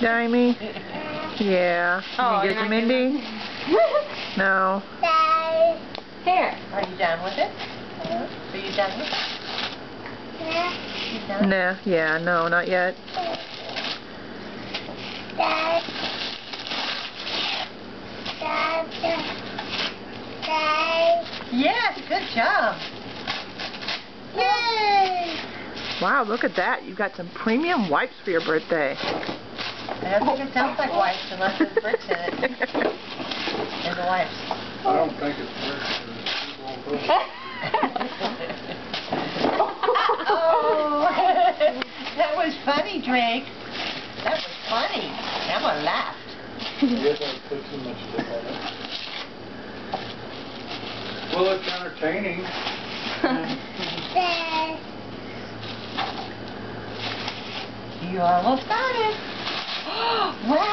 Dimey? Yeah. Oh, you get to Mindy? No. Here. Are you done with it? Are you done with it? You done? Nah. Yeah. No, not yet. Yes, good job. Yay! Wow, look at that. You've got some premium wipes for your birthday. I don't think it sounds like wipes unless there's bricks in it. In the wipes. I don't think it's bricks. Oh, that was funny, Drake. That was funny. Emma laughed. I guess I put too much stuff on it. Well, it's entertaining. You almost got it. Wow.